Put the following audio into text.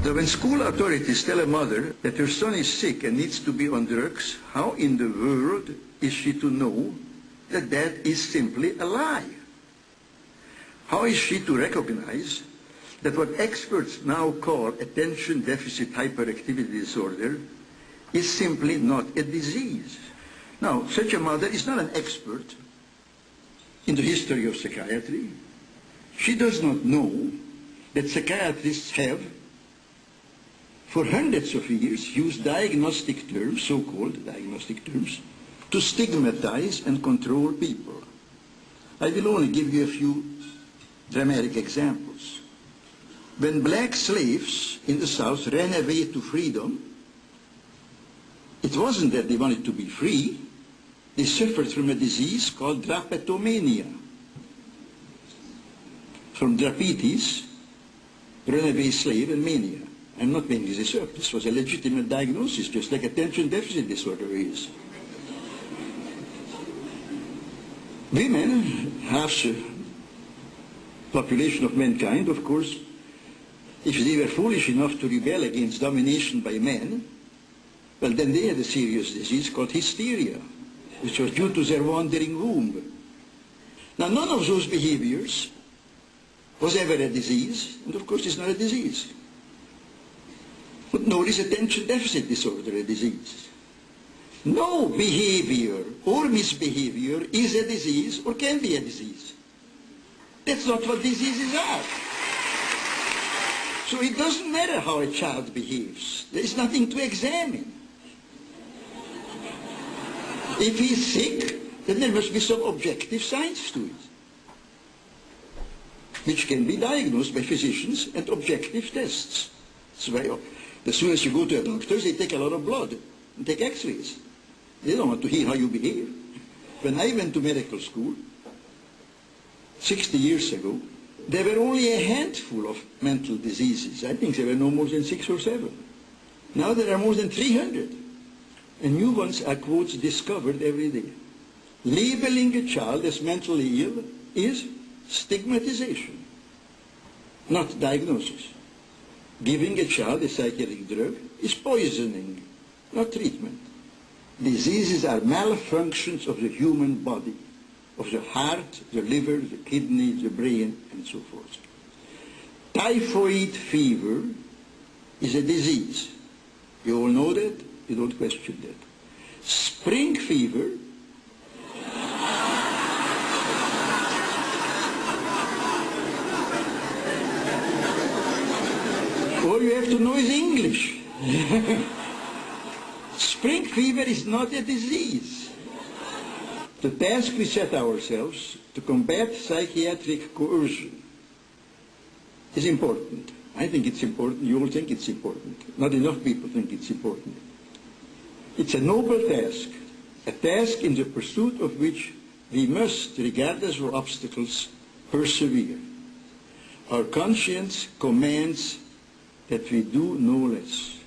So when school authorities tell a mother that her son is sick and needs to be on drugs, how in the world is she to know that that is simply a lie? How is she to recognize that what experts now call attention deficit hyperactivity disorder is simply not a disease? Now, such a mother is not an expert in the history of psychiatry. She does not know that psychiatrists have, for hundreds of years, used diagnostic terms, so-called diagnostic terms, to stigmatize and control people. I will only give you a few dramatic examples. When black slaves in the South ran away to freedom, it wasn't that they wanted to be free. They suffered from a disease called drapetomania. From drapetes, runaway slave, and mania. I'm not making this up. This was a legitimate diagnosis, just like attention deficit disorder is. Women, half the population of mankind, of course, if they were foolish enough to rebel against domination by men, well, then they had a serious disease called hysteria, which was due to their wandering womb. Now, none of those behaviors was ever a disease, and of course it's not a disease. But nor is attention deficit disorder a disease. No behavior or misbehavior is a disease or can be a disease. That's not what diseases are. So it doesn't matter how a child behaves. There is nothing to examine. If he's sick, then there must be some objective science to it, which can be diagnosed by physicians and objective tests. That's why as soon as you go to a doctor, they take a lot of blood and take x-rays. They don't want to hear how you behave. When I went to medical school 60 years ago, there were only a handful of mental diseases. I think there were no more than 6 or 7. Now there are more than 300. And new ones are, quotes, discovered every day. Labeling a child as mentally ill is stigmatization, not diagnosis. Giving a child a psychiatric drug is poisoning, not treatment. Diseases are malfunctions of the human body, of the heart, the liver, the kidney, the brain, and so forth. Typhoid fever is a disease. You all know that? You don't question that. Spring fever all you have to know is English. Spring fever is not a disease. The task we set ourselves to combat psychiatric coercion is important. I think it's important. You all think it's important. Not enough people think it's important. It's a noble task, a task in the pursuit of which we must, regardless of obstacles, persevere. Our conscience commands that we do no less.